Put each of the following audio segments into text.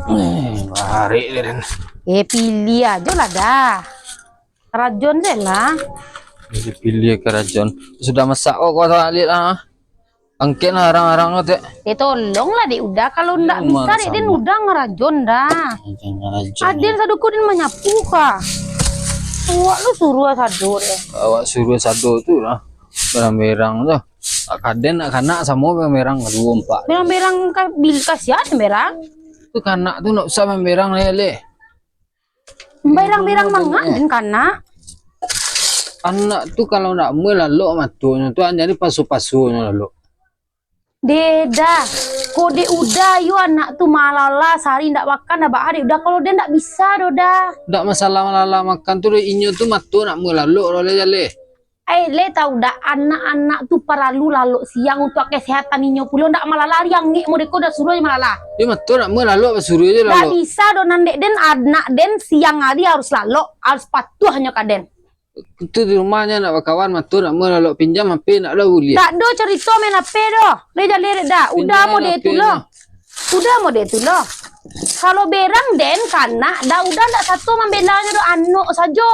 Lari den. Pilih aja lah dah. Rajon deh lah. Jadi pilih kerajaan. Sudah masak kok kau lihat lah. Angkin harang-harang teh. Tolong lah dek udah kalau ndak bisa dek den udah ngerajon dah. Aden saduku den menyapu kah. Awak lu suruh sadu deh. Awak suruh sadu tuh lah. Berang-berang tuh. Kaden nak kanak sama berang dua empat. Berang-berang bil kasihan berang. Tuh kanak tuh nak usah berang lele. Berang-berang mangan den kanak. Anak tuh kalau nak melalok matunya tuh jadi pasu-pasunya lalu. Deda, kode udah yo anak tuh malala sehari ndak makan dah hari udah kalau dia ndak bisa doda. Ndak masalah malala makan tuh inyo tuh matu nak melalok oleh jale. Le tahu dah anak-anak tuh perlu lalu siang untuk kesehatan inyo pulo ndak malala yang ngi mereka udah suruh malala. Dia matu nak melalok suruh aja lalu. Ndak bisa donan dek den anak den siang hari harus lalu harus patuh hanya kaden. Itu di rumahnya nak kawan matu nak melalok pinjam HP nak lah uliah. Tak do cerita main HP do. Leja lirik dah. Udah mau deh tu loh. Udah mau deh tu loh. Kalau berang den kanak dah udah ndak satu membelanya do anu saja.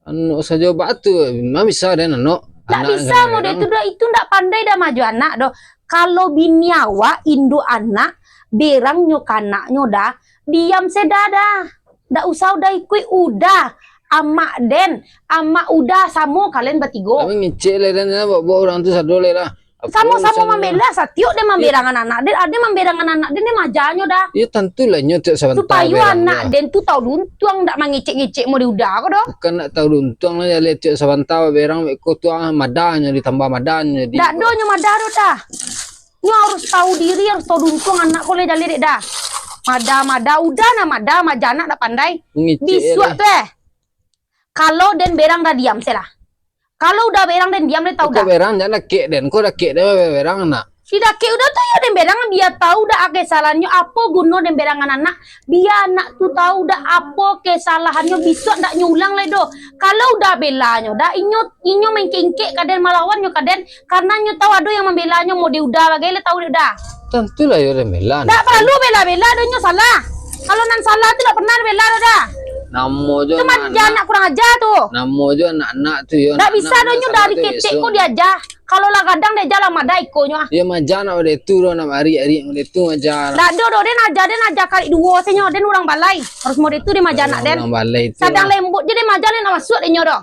Anu saja batu, memang bisa den anu. Tak bisa mau deh tu do itu ndak pandai dah maju anak do. Kalau bini awak induk anak berang nyo kanaknyo dah diam sedada. Ndak usah udah ikut udah. Amak den, amak udah sama kalian bertiga. Kami ngecek lah dan bawa orang tu sadole lah. Sama-sama membela satiuk dia memberangan anak den, ada memberangan anak den dia majanyo dah. Ya tentulah nyotek sebentar. Supaya anak den tu tahu luntuang ndak mengecek-ngecek mau diudah kok doh. Bukan nak tahu luntuang lah ya lecek sebentar berang ko tu madanya ditambah madanya. Ndak do nyo madah do dah. Nyo harus tahu diri, harus tahu luntuang anak ko le jale dek dah. Mada udah na mada majana dak pandai. Bisuak tu Kalau den berang dah diam selah. Kalau udah berang den diam dia tahu dah. Kau berang jangan kek den. Kau dah kek dah berang nak. Tidak kek udah tuh ya den berang biar tahu dah kesalahannya apa guna den berangan anak. Biar anak tuh tahu dah apa kesalahannya bisa ndak nyulang le do. Kalau udah belanya dah inyo main kengkek kaden malawan nyo kaden karena nyo tahu ada yang membelanya mau diudah bagai le tahu dah. Tentulah ya den bela. Ndak perlu bela-bela do nyo salah. Kalau nan salah tu ndak pernah bela dah. Namo jo cuma anak kurang aja tuh. Namo jo anak-anak tu yo. Ndak bisa donyo dari ketek kok diaja. Kalau lah kadang dia jalan madai konyo. Ya majana ode tu ro na hari-hari ode tu majana. Ndak do den aja kali dua senyo den urang balai. Harus mau itu di majana den. Urang balai tu. Sadang lembut je den majana nak masuk den nyoro.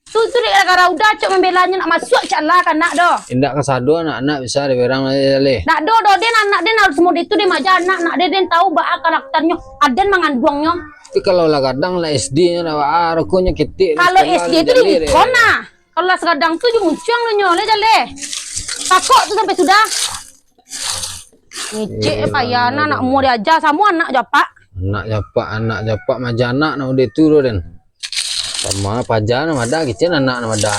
Tu gara-gara udah cok membelanya nak masuk calah kan nak do. Indak kasado anak-anak bisa de berang le. Ndak do den anak den harus mau itu di majana nak den tahu ba karakternya. Aden manganduangnya. Tapi kalau lah kadang lah SD-nya lah rokonya ketik. Kalau SD itu di kona. Kalau lah sekadang tu muncung lo le jale. Takut tu sampai sudah. Ngecek payana nak mau diajar sama anak japak. Anak japak majana na udah turu den. Sama pajana mada kecil anak na mada.